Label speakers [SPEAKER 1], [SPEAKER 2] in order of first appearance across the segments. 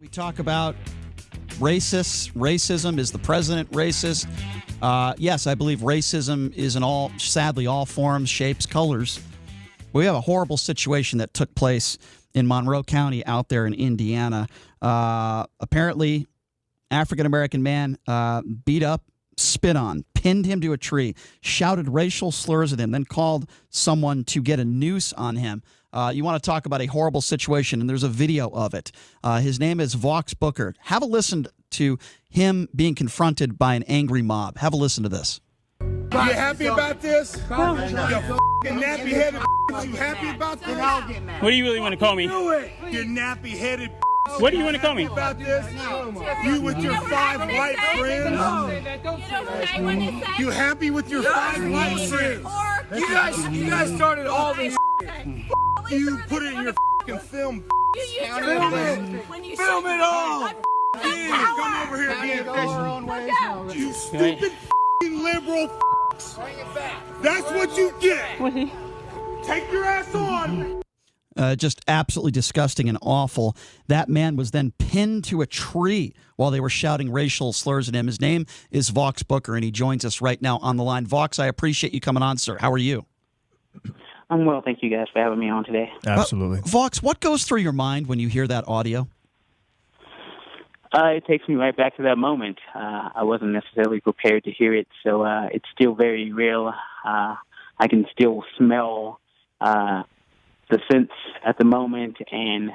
[SPEAKER 1] We talk about racism. Is the president racist? Yes, I believe racism is in sadly, all forms, shapes, colors. We have a horrible situation that took place in Monroe County out there in Indiana. Apparently, African-American man beat up, spit on, pinned him to a tree, shouted racial slurs at him, then called someone to get a noose on him. You want to talk about a horrible situation, and there's a video of it. His name is Vaughx Booker. Have a listen to him being confronted by an angry mob. Have a listen to this.
[SPEAKER 2] You happy about this? You fucking nappy-headed. You happy about this?
[SPEAKER 3] What do you really want to call me?
[SPEAKER 2] Do it. You nappy-headed.
[SPEAKER 3] What do you want to call me?
[SPEAKER 2] About this? You with your 5 white friends? You happy with your 5 white friends?
[SPEAKER 4] You guys started all this.
[SPEAKER 2] You put it in your fucking film.
[SPEAKER 4] Film it. Film it all.
[SPEAKER 2] Yeah, come over here again. You stupid fucking liberal. That's what you get. Take your ass on.
[SPEAKER 1] Just absolutely disgusting and awful. That man was then pinned to a tree while they were shouting racial slurs at him. His name is Vaughx Booker, and he joins us right now on the line. Vaughx, I appreciate you coming on, sir. How are you?
[SPEAKER 5] I'm well, thank you guys for having me on today.
[SPEAKER 6] Absolutely.
[SPEAKER 1] Vaughx, what goes through your mind when you hear that audio?
[SPEAKER 5] It takes me right back to that moment. I wasn't necessarily prepared to hear it, so it's still very real. I can still smell the sense at the moment, and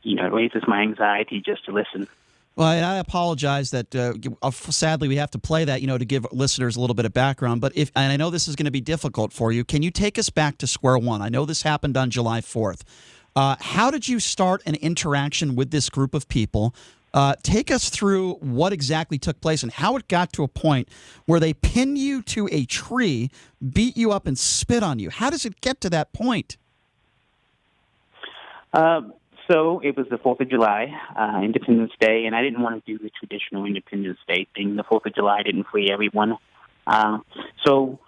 [SPEAKER 5] it raises my anxiety just to listen.
[SPEAKER 1] Well, I apologize that sadly we have to play that, to give listeners a little bit of background. But and I know this is going to be difficult for you. Can you take us back to square one? I know this happened on July 4th. How did you start an interaction with this group of people? Take us through what exactly took place and how it got to a point where they pin you to a tree, beat you up, and spit on you. How does it get to that point?
[SPEAKER 5] So it was the 4th of July, Independence Day, and I didn't want to do the traditional Independence Day thing. The 4th of July didn't free everyone. So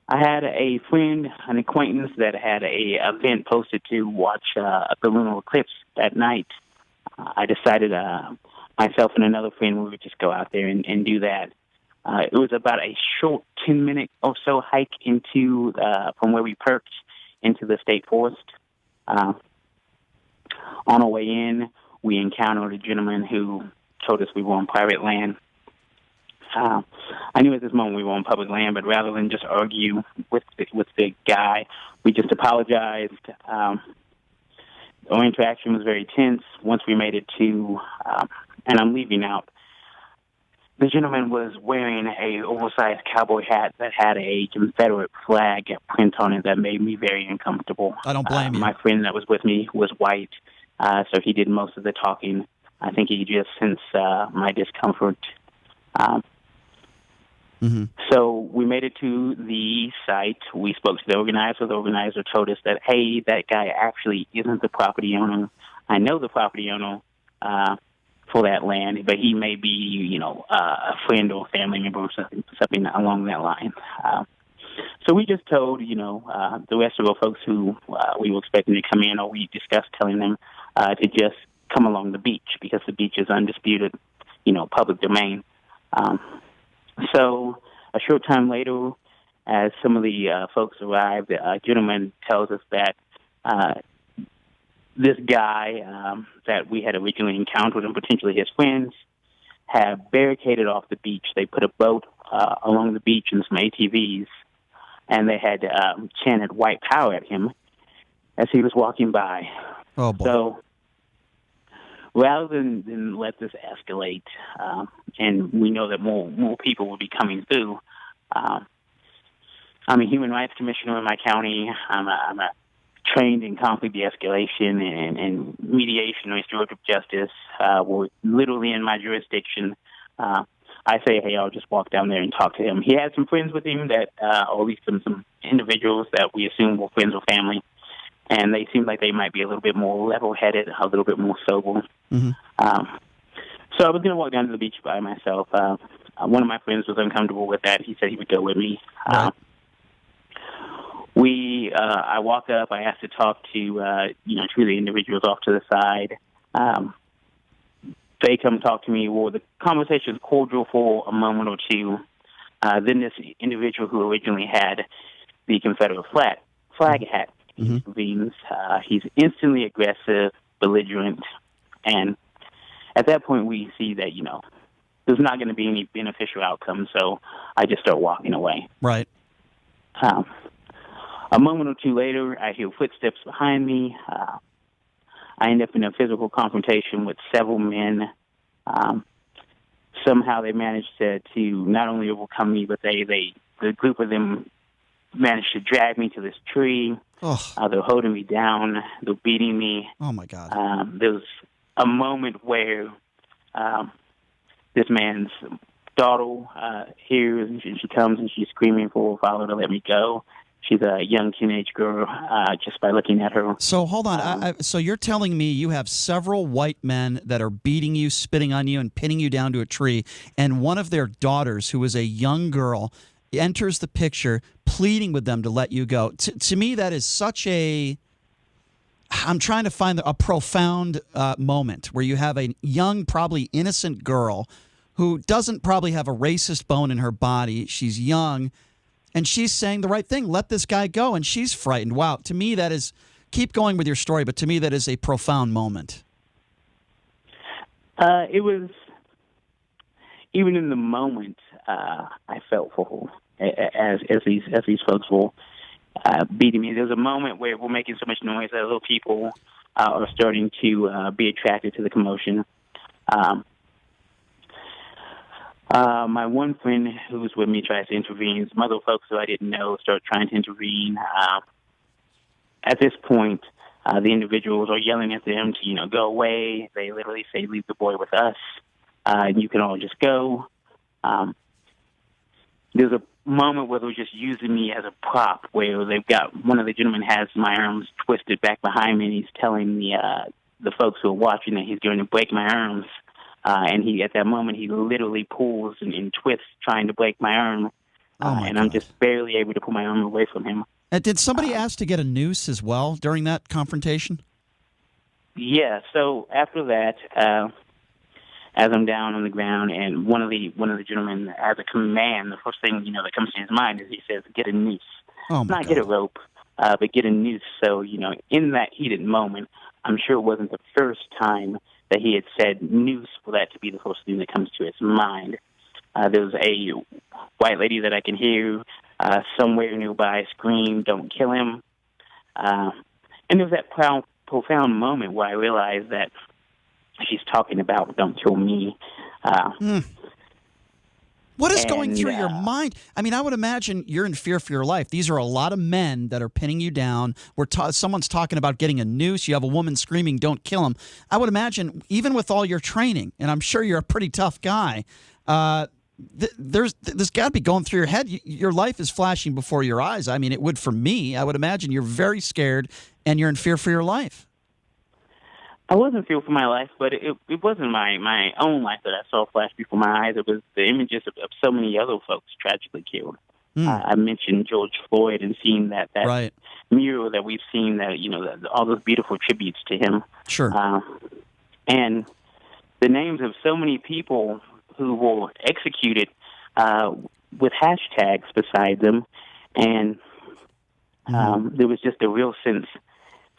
[SPEAKER 5] I had a friend, an acquaintance that had a event posted to watch a lunar eclipse that night. I decided myself and another friend, we would just go out there and do that. It was about a short 10-minute or so hike into from where we perched into the state forest. On our way in, we encountered a gentleman who told us we were on private land. I knew at this moment we were on public land, but rather than just argue with the guy, we just apologized. Our interaction was very tense. Once we made it to, and I'm leaving out, the gentleman was wearing a oversized cowboy hat that had a Confederate flag print on it that made me very uncomfortable.
[SPEAKER 1] I don't blame you.
[SPEAKER 5] My friend that was with me was white, so he did most of the talking. I think he just sensed my discomfort. So we made it to the site. We spoke to the organizer. The organizer told us that, hey, that guy actually isn't the property owner. I know the property owner for that land, but he may be, a friend or family member or something along that line. So we just told, the rest of the folks who we were expecting to come in, or we discussed telling them to just come along the beach because the beach is undisputed, public domain. So a short time later, as some of the folks arrived, a gentleman tells us that this guy that we had originally encountered and potentially his friends have barricaded off the beach. They put a boat along the beach and some ATVs, and they had chanted white power at him as he was walking by.
[SPEAKER 1] Oh, boy. So
[SPEAKER 5] rather than let this escalate, and we know that more people will be coming through, I'm a human rights commissioner in my county. I'm a trained in conflict de-escalation and mediation and restorative justice. We're literally in my jurisdiction. I say, hey, I'll just walk down there and talk to him. He had some friends with him that, or at least some individuals that we assume were friends or family, and they seemed like they might be a little bit more level-headed, a little bit more sober. So I was going to walk down to the beach by myself. One of my friends was uncomfortable with that. He said he would go with me. Right. I walked up. I asked to talk to, two of the individuals off to the side. they come talk to me. Well, the conversation is cordial for a moment or two. Then this individual who originally had the Confederate flag hat intervenes. He's instantly aggressive, belligerent, and at that point we see that, there's not going to be any beneficial outcome, so I just start walking away.
[SPEAKER 1] Right.
[SPEAKER 5] A moment or two later, I hear footsteps behind me. I end up in a physical confrontation with several men. Somehow they managed to not only overcome me, but the group of them managed to drag me to this tree. They're holding me down. They're beating me.
[SPEAKER 1] Oh, my God.
[SPEAKER 5] There was a moment where this man's daughter hears, and she comes and she's screaming for her father to let me go. She's a young teenage girl, just by looking at her.
[SPEAKER 1] So hold on. So you're telling me you have several white men that are beating you, spitting on you, and pinning you down to a tree, and one of their daughters, who is a young girl, enters the picture, pleading with them to let you go. To me, that is such a... I'm trying to find a profound moment where you have a young, probably innocent girl who doesn't probably have a racist bone in her body. She's young. And she's saying the right thing. Let this guy go. And she's frightened. Wow. To me, that is... Keep going with your story, but to me, that is a profound moment.
[SPEAKER 5] It was... Even in the moment, I felt for her as these folks were beating me. There's a moment where we're making so much noise that little people are starting to be attracted to the commotion. My one friend who was with me tries to intervene. Some other folks who I didn't know start trying to intervene. At this point, the individuals are yelling at them to, go away. They literally say, leave the boy with us, and you can all just go. There's a moment where they're just using me as a prop, where they've got one of the gentlemen has my arms twisted back behind me, and he's telling the folks who are watching that he's going to break my arms. And at that moment, he literally pulls and twists, trying to break my arm. And I'm just barely able to pull my arm away from him.
[SPEAKER 1] Did somebody ask to get a noose as well during that confrontation?
[SPEAKER 5] Yeah. So after that, as I'm down on the ground, and one of the gentlemen, as a command, the first thing that comes to his mind is he says, "Get a noose." Not get a rope, but get a noose. So in that heated moment, I'm sure it wasn't the first time that he had said noose for that to be the first thing that comes to his mind. There was a white lady that I can hear somewhere nearby scream, "Don't kill him." And there was that profound moment where I realized that she's talking about "don't kill me."
[SPEAKER 1] What is going through your mind? I mean, I would imagine you're in fear for your life. These are a lot of men that are pinning you down. Someone's talking about getting a noose. You have a woman screaming, "Don't kill him." I would imagine, even with all your training, and I'm sure you're a pretty tough guy, there's got to be going through your head. Your life is flashing before your eyes. I mean, it would for me. I would imagine you're very scared and you're in fear for your life.
[SPEAKER 5] I wasn't fearful for my life, but it wasn't my own life that I saw flash before my eyes. It was the images of so many other folks tragically killed. I mentioned George Floyd and seeing that
[SPEAKER 1] right.
[SPEAKER 5] mural that we've seen, that all those beautiful tributes to him.
[SPEAKER 1] Sure.
[SPEAKER 5] And the names of so many people who were executed with hashtags beside them, and there was just a real sense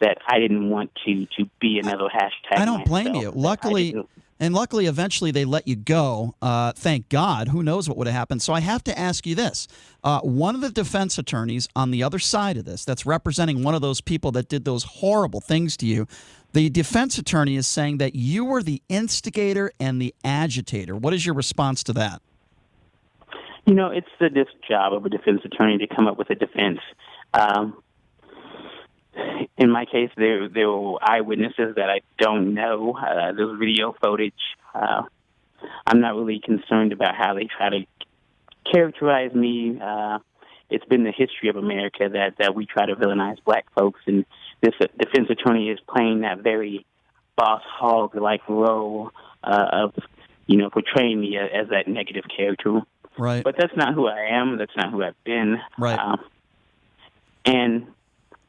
[SPEAKER 5] that I didn't want to be another hashtag.
[SPEAKER 1] I don't blame you. Luckily, eventually they let you go. Thank God. Who knows what would have happened? So I have to ask you this. One of the defense attorneys on the other side of this, that's representing one of those people that did those horrible things to you, the defense attorney is saying that you were the instigator and the agitator. What is your response to that?
[SPEAKER 5] It's the job of a defense attorney to come up with a defense. In my case, there were eyewitnesses that I don't know. There's video footage. I'm not really concerned about how they try to characterize me. It's been the history of America that we try to villainize black folks, and this defense attorney is playing that very boss hog-like role of portraying me as that negative character.
[SPEAKER 1] Right.
[SPEAKER 5] But that's not who I am. That's not who I've been.
[SPEAKER 1] Right.
[SPEAKER 5] And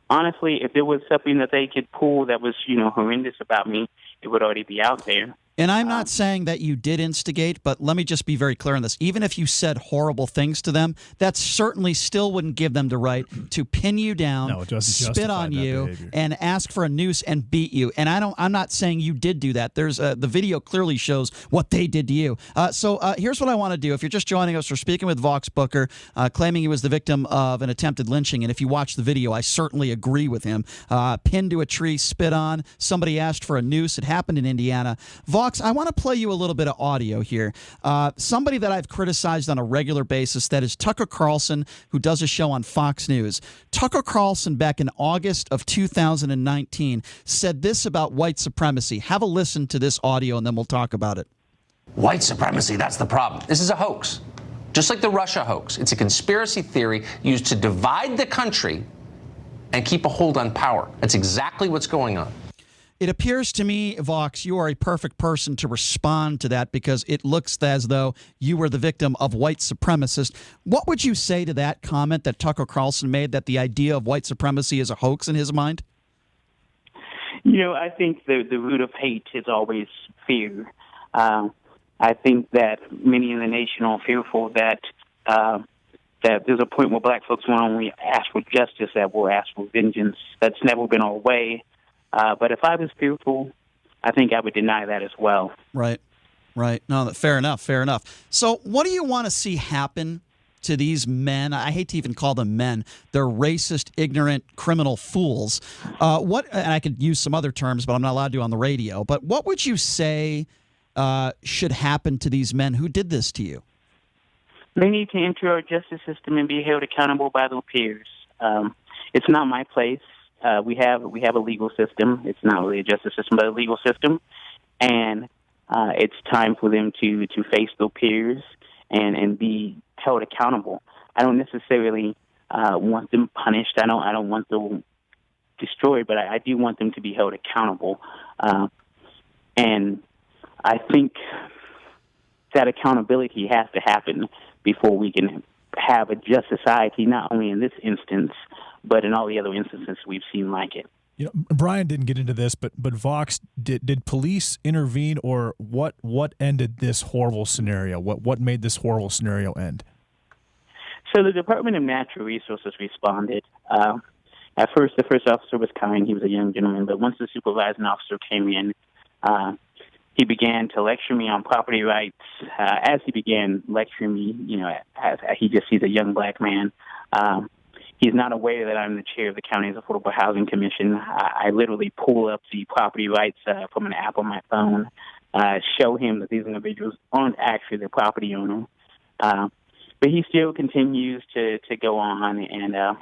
[SPEAKER 5] honestly, if there was something that they could pull that was, horrendous about me, it would already be out there.
[SPEAKER 1] And I'm not saying that you did instigate, but let me just be very clear on this. Even if you said horrible things to them, that certainly still wouldn't give them the right to pin you down, spit on you, behavior, and ask for a noose and beat you. And I'm not saying you did do that. There's the video clearly shows what they did to you. So here's what I want to do. If you're just joining us, we're speaking with Vaughx Booker, claiming he was the victim of an attempted lynching. And if you watch the video, I certainly agree with him. Pinned to a tree, spit on. Somebody asked for a noose. It happened in Indiana. Vaughx, I want to play you a little bit of audio here. Somebody that I've criticized on a regular basis, that is Tucker Carlson, who does a show on Fox News. Tucker Carlson, back in August of 2019, said this about white supremacy. Have a listen to this audio, and then we'll talk about it.
[SPEAKER 6] White supremacy, that's the problem. This is a hoax. Just like the Russia hoax. It's a conspiracy theory used to divide the country and keep a hold on power. That's exactly what's going on.
[SPEAKER 1] It appears to me, Vaughx, you are a perfect person to respond to that because it looks as though you were the victim of white supremacists. What would you say to that comment that Tucker Carlson made, that the idea of white supremacy is a hoax in his mind?
[SPEAKER 5] I think the root of hate is always fear. I think that many in the nation are fearful that there's a point where black folks won't only ask for justice, that will ask for vengeance. That's never been our way. But if I was fearful, I think I would deny that as well.
[SPEAKER 1] Right. No, fair enough. So what do you want to see happen to these men? I hate to even call them men. They're racist, ignorant, criminal fools. And I could use some other terms, but I'm not allowed to on the radio. But what would you say should happen to these men who did this to you?
[SPEAKER 5] They need to enter our justice system and be held accountable by their peers. It's not my place. We have a legal system. It's not really a justice system, but a legal system. And it's time for them to face their peers and be held accountable. I don't necessarily want them punished. I don't want them destroyed, but I do want them to be held accountable. And I think that accountability has to happen before we can have a just society, not only in this instance, but in all the other instances we've seen like it.
[SPEAKER 7] Brian didn't get into this, but Vaughx, did police intervene, or what ended this horrible scenario? What made this horrible scenario end?
[SPEAKER 5] So the Department of Natural Resources responded. At first, the first officer was kind. He was a young gentleman, but once the supervising officer came in, he began to lecture me on property rights. As he began lecturing me, as he just sees a young black man. He's not aware that I'm the chair of the county's Affordable Housing Commission. I literally pull up the property rights from an app on my phone, show him that these individuals aren't actually the property owner. But he still continues to go on, and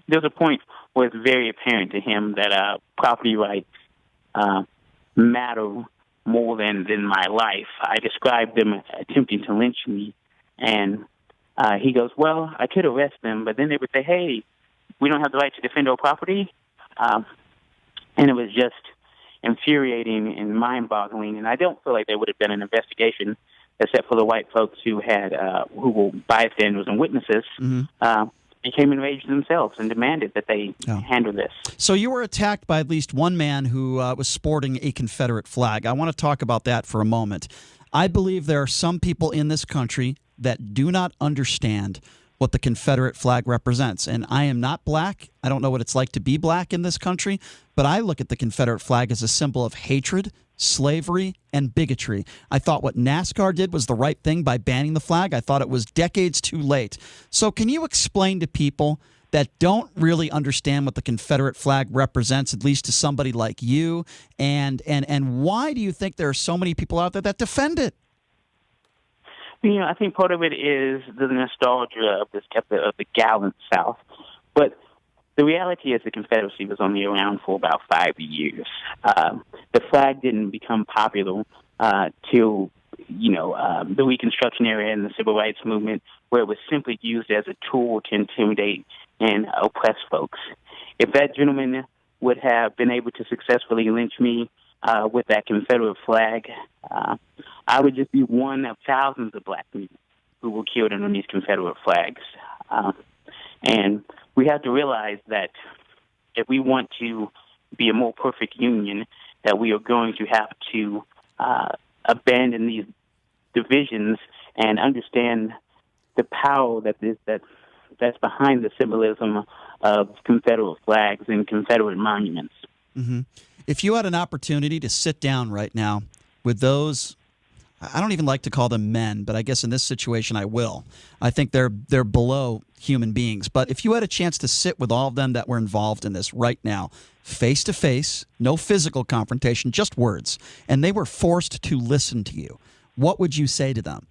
[SPEAKER 5] there's a point where it's very apparent to him that property rights matter more than my life. I described them attempting to lynch me, and he goes, well, I could arrest them, but then they would say, hey, we don't have the right to defend our property. And it was just infuriating and mind-boggling. And I don't feel like there would have been an investigation except for the white folks who were bystanders and witnesses, became enraged themselves and demanded that they handle this.
[SPEAKER 1] So you were attacked by at least one man who was sporting a Confederate flag. I want to talk about that for a moment. I believe there are some people in this country that do not understand what the Confederate flag represents. And I am not black. I don't know what it's like to be black in this country, but I look at the Confederate flag as a symbol of hatred, slavery, and bigotry. I thought what NASCAR did was the right thing by banning the flag. I thought it was decades too late. So can you explain to people that don't really understand what the Confederate flag represents, at least to somebody like you, and why do you think there are so many people out there that defend it?
[SPEAKER 5] I think part of it is the nostalgia of the gallant South. But the reality is the Confederacy was only around for about 5 years. The flag didn't become popular till, the Reconstruction era and the Civil Rights Movement, where it was simply used as a tool to intimidate and oppress folks. If that gentleman would have been able to successfully lynch me with that Confederate flag, I would just be one of thousands of black people who were killed underneath Confederate flags. And we have to realize that if we want to be a more perfect union, that we are going to have to abandon these divisions and understand the power that's behind the symbolism of Confederate flags and Confederate monuments.
[SPEAKER 1] Mm-hmm. If you had an opportunity to sit down right now with those, I don't even like to call them men, but I guess in this situation I will. I think they're below human beings. But if you had a chance to sit with all of them that were involved in this right now, face to face, no physical confrontation, just words, and they were forced to listen to you, what would you say to them?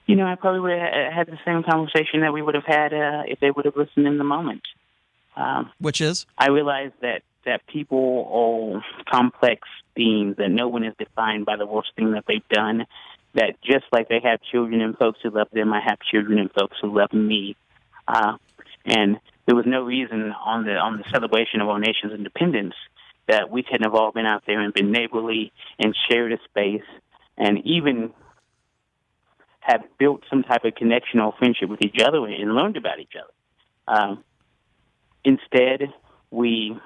[SPEAKER 5] I probably would have had the same conversation that we would have had if they would have listened in the moment.
[SPEAKER 1] Which is?
[SPEAKER 5] I realize that people are complex beings, that no one is defined by the worst thing that they've done, that just like they have children and folks who love them, I have children and folks who love me. And there was no reason on the celebration of our nation's independence that we couldn't have all been out there and been neighborly and shared a space and even have built some type of connection or friendship with each other and learned about each other. Instead, we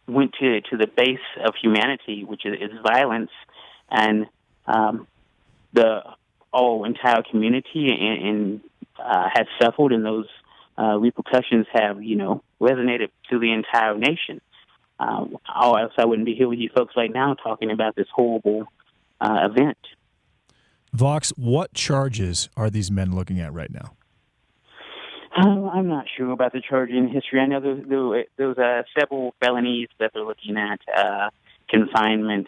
[SPEAKER 5] went to the base of humanity, which is violence, and the entire community and has suffered, and those repercussions have, resonated to the entire nation. Or else I wouldn't be here with you folks right now talking about this horrible event.
[SPEAKER 7] Vauxx, what charges are these men looking at right now?
[SPEAKER 5] I'm not sure about the charging history. I know there's several felonies that they're looking at, confinement,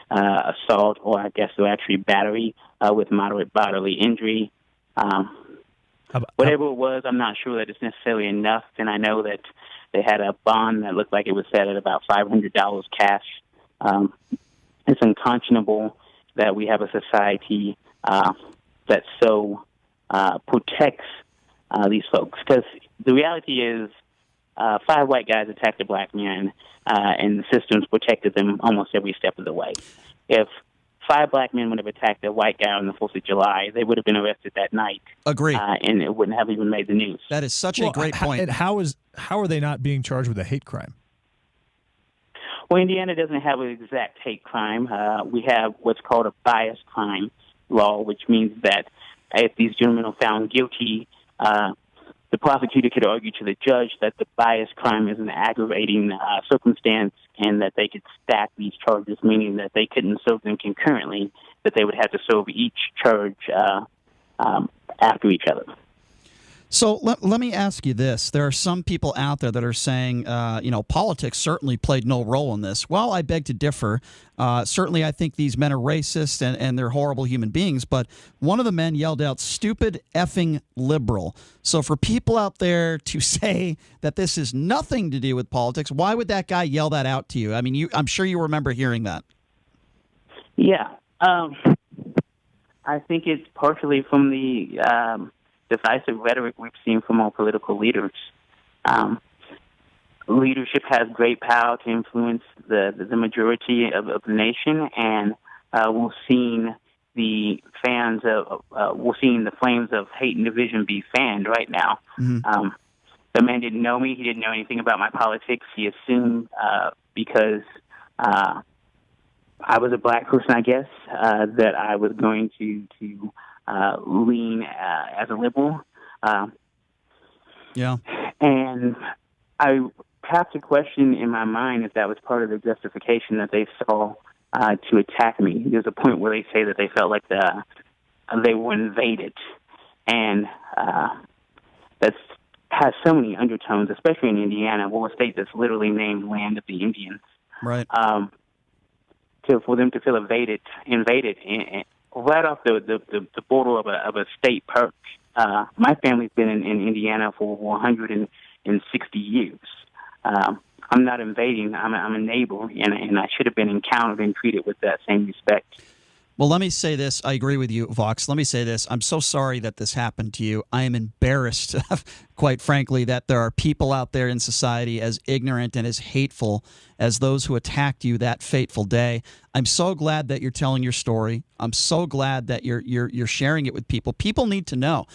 [SPEAKER 5] assault, or I guess they're actually battery with moderate bodily injury. Whatever it was, I'm not sure that it's necessarily enough, and I know that they had a bond that looked like it was set at about $500 cash. It's unconscionable that we have a society that so protects these folks. Because the reality is 5 white guys attacked a black man, and the systems protected them almost every step of the way. If 5 black men would have attacked a white guy on the 4th of July, they would have been arrested that night.
[SPEAKER 1] Agree.
[SPEAKER 5] And it wouldn't have even made the news.
[SPEAKER 1] That is such a great point.
[SPEAKER 7] How are they not being charged with a hate crime?
[SPEAKER 5] Well, Indiana doesn't have an exact hate crime. We have what's called a bias crime law, which means that if these gentlemen are found guilty, the prosecutor could argue to the judge that the bias crime is an aggravating circumstance and that they could stack these charges, meaning that they couldn't serve them concurrently, that they would have to serve each charge after each other.
[SPEAKER 1] So let me ask you this. There are some people out there that are saying, politics certainly played no role in this. Well, I beg to differ. Certainly, I think these men are racist and they're horrible human beings. But one of the men yelled out, "Stupid effing liberal." So for people out there to say that this is nothing to do with politics, why would that guy yell that out to you? I mean, I'm sure you remember hearing that.
[SPEAKER 5] Yeah. I think it's partially from the divisive rhetoric we've seen from our political leaders. Leadership has great power to influence the majority of the nation, and we're seeing the flames of hate and division be fanned right now. Mm-hmm. The man didn't know me; he didn't know anything about my politics. He assumed because I was a black person, I guess, that I was going to lean as a liberal.
[SPEAKER 1] Yeah.
[SPEAKER 5] And I have to question in my mind if that was part of the justification that they saw to attack me. There's a point where they say that they felt like they were invaded. And that has so many undertones, especially in Indiana, a state that's literally named Land of the Indians.
[SPEAKER 1] Right.
[SPEAKER 5] For them to feel invaded and right off the border of a state park. My family's been in Indiana for 160 years. I'm not invading. I'm a neighbor, and I should have been encountered and treated with that same respect.
[SPEAKER 1] Well, let me say this. I agree with you, Vauxx. Let me say this. I'm so sorry that this happened to you. I am embarrassed quite frankly, that there are people out there in society as ignorant and as hateful as those who attacked you that fateful day. I'm so glad that you're telling your story. I'm so glad that you're sharing it with people. People need to know.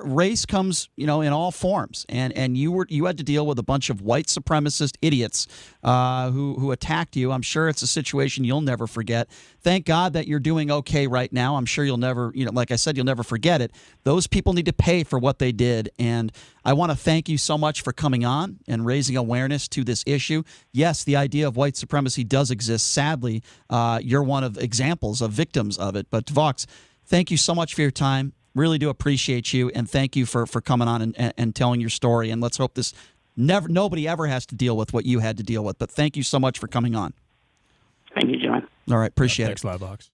[SPEAKER 1] Race comes, in all forms, and you had to deal with a bunch of white supremacist idiots who attacked you. I'm sure it's a situation you'll never forget. Thank God that you're doing okay right now. I'm sure you'll never, like I said, you'll never forget it. Those people need to pay for what they did, and I want to thank you so much for coming on and raising awareness to this issue. Yes, the idea of white supremacy does exist. Sadly, you're one of examples of victims of it. But Vauxx, thank you so much for your time. Really do appreciate you, and thank you for coming on and telling your story. And let's hope nobody ever has to deal with what you had to deal with. But thank you so much for coming on.
[SPEAKER 5] Thank you, John.
[SPEAKER 1] All right, appreciate it.
[SPEAKER 7] Thanks a lot, Vauxx.